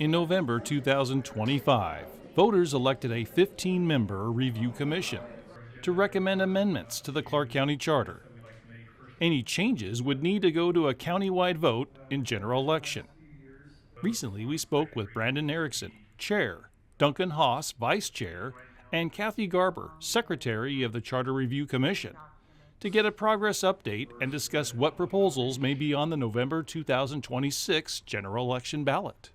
In November 2025, voters elected a 15-member review commission to recommend amendments to the Clark County Charter. Any changes would need to go to a countywide vote in general election. Recently, we spoke with Brandon Erickson, Chair, Duncan Haas, Vice Chair, and Kathy Garber, Secretary of the Charter Review Commission, to get a progress update and discuss what proposals may be on the November 2026 general election ballot.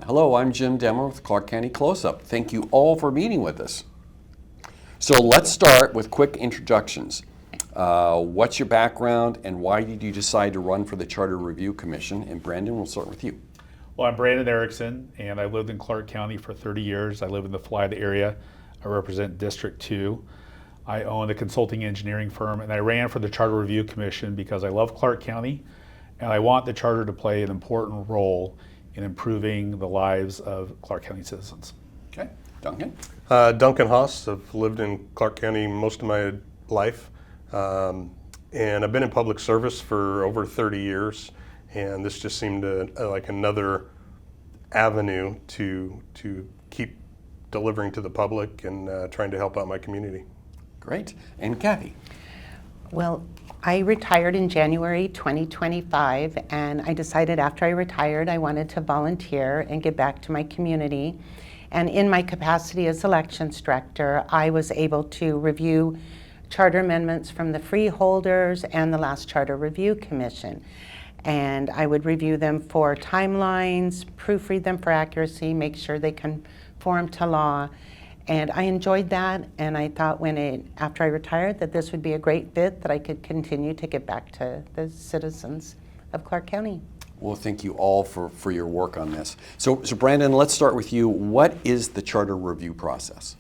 Hello, I'm Jim Demmer with Clark County Close-Up. Thank you all for meeting with us. So let's start with quick introductions. What's your background and why did you decide to run for the Charter Review Commission? And Brandon, we'll start with you. Well, I'm Brandon Erickson, and I lived in Clark County for 30 years. I live in the Florida area. I represent District 2. I own a consulting engineering firm, and I ran for the Charter Review Commission because I love Clark County, and I want the Charter to play an important role in improving the lives of Clark County citizens. Okay, Duncan? Duncan Haas. I've lived in Clark County most of my life, and I've been in public service for over 30 years. And this just seemed like another avenue to keep delivering to the public and trying to help out my community. Great. And Kathy? Well, I retired in January 2025, and I decided after I retired I wanted to volunteer and give back to my community. And in my capacity as elections director, I was able to review charter amendments from the freeholders and the last Charter Review Commission. And I would review them for timelines, proofread them for accuracy, make sure they conform to law. And I enjoyed that, and I thought after I retired that this would be a great fit, that I could continue to give back to the citizens of Clark County. Well, thank you all for your work on this. So Brandon, let's start with you. What is the Charter Review process?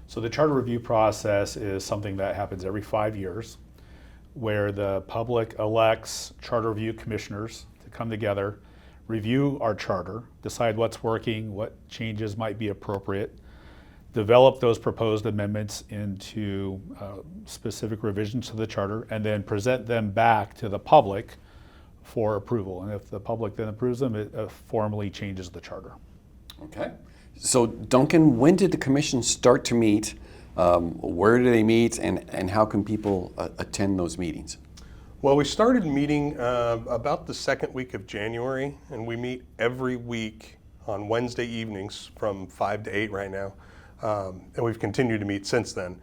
So the Charter Review process is something that happens every 5 years, where the public elects Charter Review Commissioners to come together, review our charter, decide what's working, what changes might be appropriate, develop those proposed amendments into specific revisions to the charter, and then present them back to the public for approval. And if the public then approves them, it formally changes the charter. Okay. So Duncan, when did the commission start to meet? Where do they meet, and how can people attend those meetings? Well, we started meeting about the second week of January, and we meet every week on Wednesday evenings from 5 to 8 right now. And we've continued to meet since then.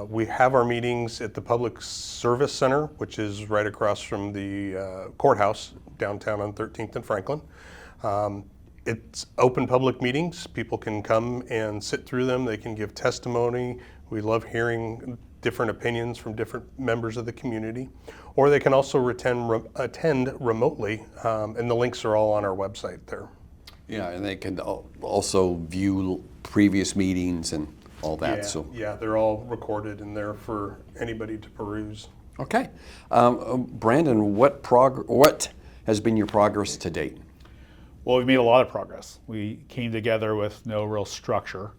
We have our meetings at the Public Service Center, which is right across from the courthouse downtown on 13th and Franklin. It's open public meetings. People can come and sit through them. They can give testimony. We love hearing different opinions from different members of the community. Or they can also attend remotely, and the links are all on our website there. Yeah, and they can also view previous meetings and all that. Yeah, they're all recorded and there for anybody to peruse. Okay. Brandon, what has been your progress to date? Well, we've made a lot of progress. We came together with no real structure,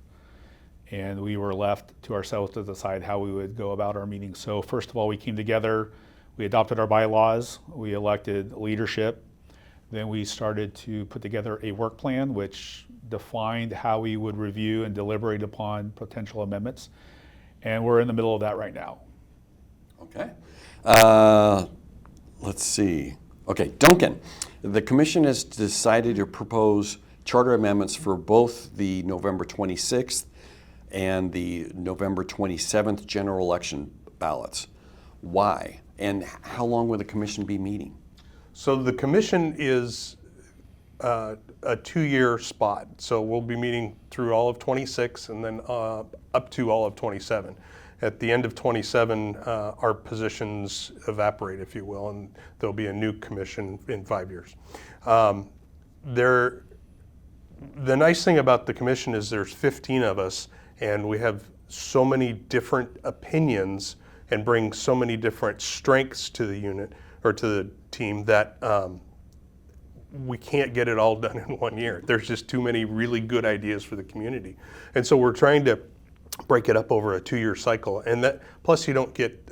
and we were left to ourselves to decide how we would go about our meetings. So first of all, we came together, we adopted our bylaws, we elected leadership, then we started to put together a work plan which defined how we would review and deliberate upon potential amendments, and we're in the middle of that right now. Okay. Let's see. Okay, Duncan, the commission has decided to propose charter amendments for both the November 26th and the November 27th general election ballots. Why? And how long will the commission be meeting? So the commission is a 2-year spot. So we'll be meeting through all of 26 and then up to all of 27. At the end of 27, our positions evaporate, if you will, and there'll be a new commission in 5 years. The nice thing about the commission is there's 15 of us, and we have so many different opinions and bring so many different strengths to the unit or to the team that we can't get it all done in 1 year. There's just too many really good ideas for the community. And so we're trying to break it up over a 2-year cycle. And that, plus you don't get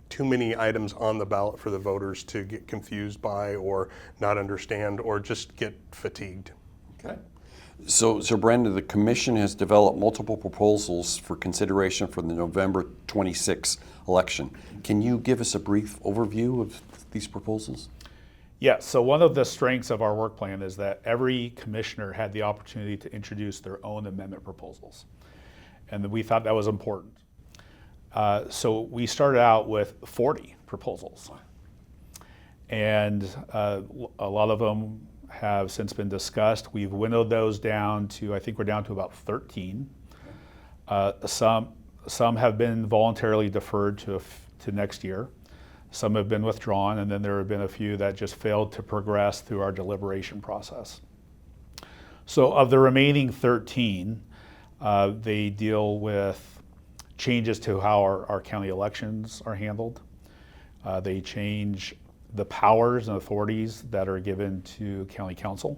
too many items on the ballot for the voters to get confused by or not understand or just get fatigued. Okay. So Brenda, the commission has developed multiple proposals for consideration for the November 26th election. Can you give us a brief overview of these proposals? Yeah, so one of the strengths of our work plan is that every commissioner had the opportunity to introduce their own amendment proposals. And we thought that was important. So we started out with 40 proposals. And a lot of them have since been discussed. We've winnowed those down to, I think we're down to about 13. Some have been voluntarily deferred to next year. Some have been withdrawn, and then there have been a few that just failed to progress through our deliberation process. So of the remaining 13, they deal with changes to how our county elections are handled. They change the powers and authorities that are given to county council.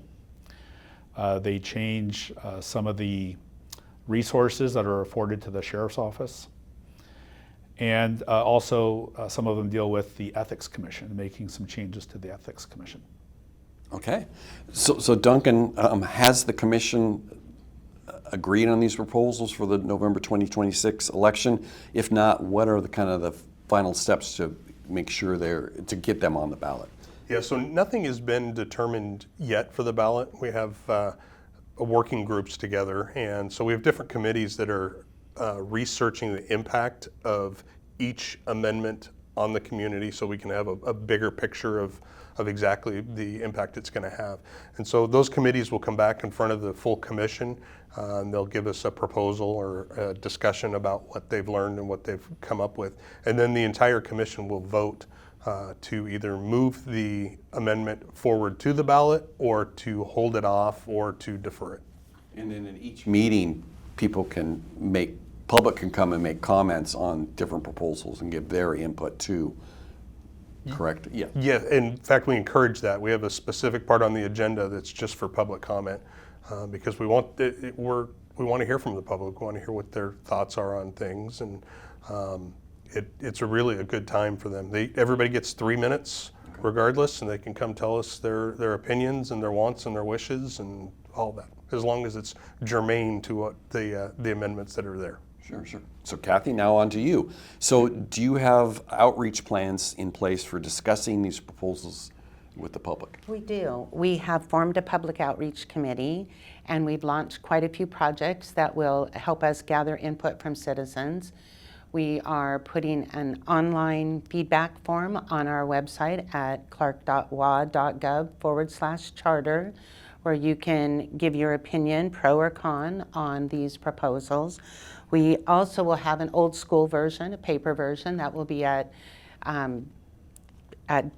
They change some of the resources that are afforded to the sheriff's office. And also some of them deal with the Ethics Commission, making some changes to the Ethics Commission. Okay. So Duncan, has the commission agreed on these proposals for the November 2026 election? If not, what are the final steps to make sure to get them on the ballot? Yeah, so nothing has been determined yet for the ballot. We have working groups together, and so we have different committees that are researching the impact of each amendment on the community so we can have a bigger picture of exactly the impact it's going to have. And so those committees will come back in front of the full commission and they'll give us a proposal or a discussion about what they've learned and what they've come up with. And then the entire commission will vote to either move the amendment forward to the ballot or to hold it off or to defer it. And then in each meeting, public can come and make comments on different proposals and give their input too. Correct? Yeah. Yeah, in fact, we encourage that. We have a specific part on the agenda that's just for public comment because we want to hear from the public. We want to hear what their thoughts are on things, and it's really a good time for them. Everybody gets 3 minutes regardless, and they can come tell us their opinions and their wants and their wishes and all that, as long as it's germane to what the amendments that are there. Sure. So Kathy, now on to you. So do you have outreach plans in place for discussing these proposals with the public? We do. We have formed a public outreach committee, and we've launched quite a few projects that will help us gather input from citizens. We are putting an online feedback form on our website at clark.wa.gov/charter, where you can give your opinion, pro or con, on these proposals. We also will have an old school version, a paper version, that will be at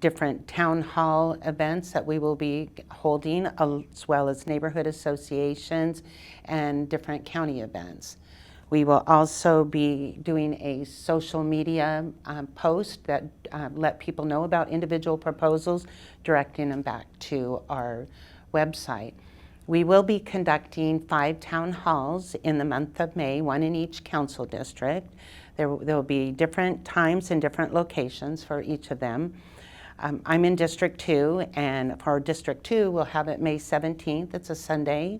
different town hall events that we will be holding, as well as neighborhood associations and different county events. We will also be doing a social media post that let people know about individual proposals, directing them back to our website. We will be conducting 5 town halls in the month of May, 1 in each council district. There will be different times and different locations for each of them. I'm in District 2, and for District 2, we'll have it May 17th. It's a Sunday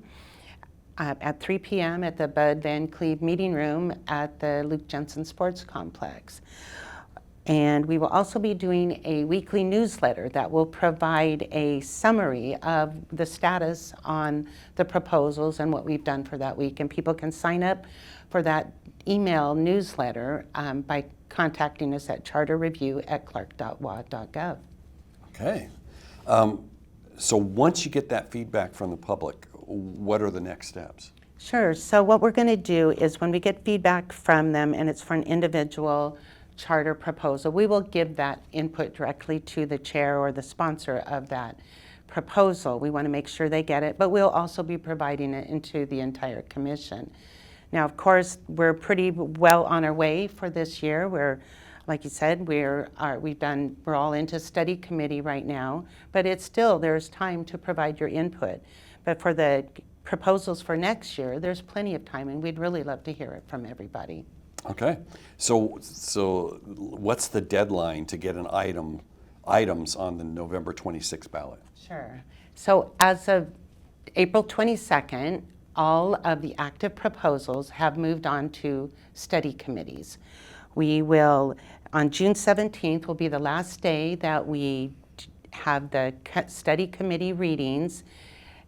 at 3 p.m. at the Bud Van Cleve Meeting Room at the Luke Jensen Sports Complex. And we will also be doing a weekly newsletter that will provide a summary of the status on the proposals and what we've done for that week. And people can sign up for that email newsletter by contacting us at charterreview@clark.wa.gov. Okay. So once you get that feedback from the public, what are the next steps? Sure. So what we're going to do is when we get feedback from them and it's for an individual charter proposal, we will give that input directly to the chair or the sponsor of that proposal. We want to make sure they get it, but we'll also be providing it into the entire commission. Now, of course, we're pretty well on our way for this year. We're, like you said, we're all into study committee right now, but there's time to provide your input. But for the proposals for next year, there's plenty of time, and we'd really love to hear it from everybody. Okay. So what's the deadline to get items on the November 26th ballot? Sure. So as of April 22nd, all of the active proposals have moved on to study committees. We will, on June 17th will be the last day that we have the study committee readings,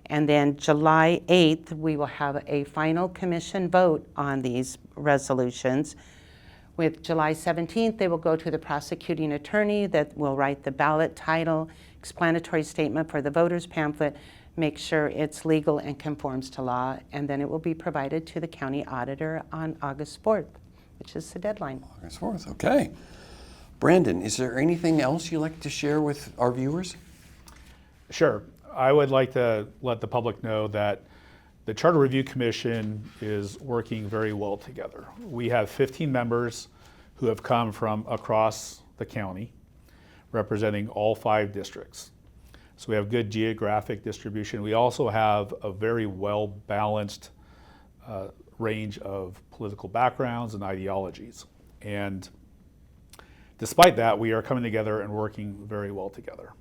and then July 8th we will have a final commission vote on these resolutions. With July 17th, they will go to the prosecuting attorney that will write the ballot title, explanatory statement for the voters pamphlet, make sure it's legal and conforms to law, and then it will be provided to the county auditor on August 4th, which is the deadline. August 4th, okay. Brandon, is there anything else you'd like to share with our viewers? Sure. I would like to let the public know that the Charter Review Commission is working very well together. We have 15 members who have come from across the county, representing all 5 districts. So we have good geographic distribution. We also have a very well-balanced range of political backgrounds and ideologies. And despite that, we are coming together and working very well together.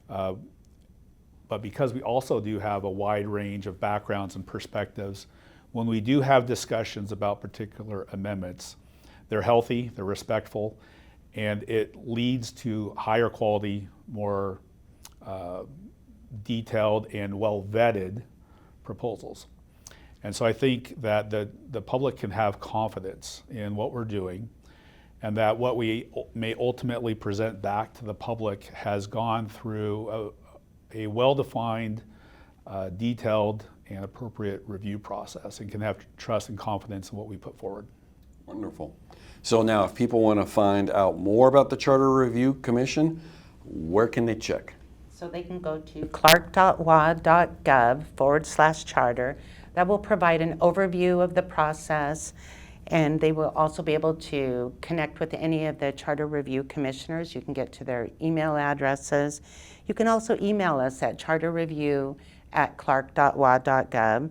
But because we also do have a wide range of backgrounds and perspectives, when we do have discussions about particular amendments, they're healthy, they're respectful, and it leads to higher quality, more detailed and well-vetted proposals. And so I think that the public can have confidence in what we're doing, and that what we may ultimately present back to the public has gone through a well-defined, detailed, and appropriate review process, and can have trust and confidence in what we put forward. Wonderful. So now, if people want to find out more about the Charter Review Commission, where can they check? So they can go to clark.wa.gov/charter. That will provide an overview of the process, and they will also be able to connect with any of the Charter Review Commissioners. You can get to their email addresses. You can also email us at charterreview@clark.wa.gov.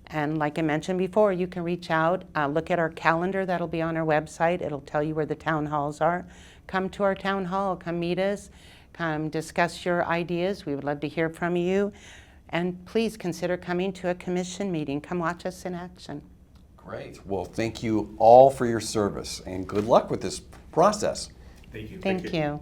And like I mentioned before, you can reach out, look at our calendar that'll be on our website. It'll tell you where the town halls are. Come to our town hall, come meet us, come discuss your ideas. We would love to hear from you. And please consider coming to a commission meeting. Come watch us in action. Great. Well, thank you all for your service, and good luck with this process. Thank you. Thank you.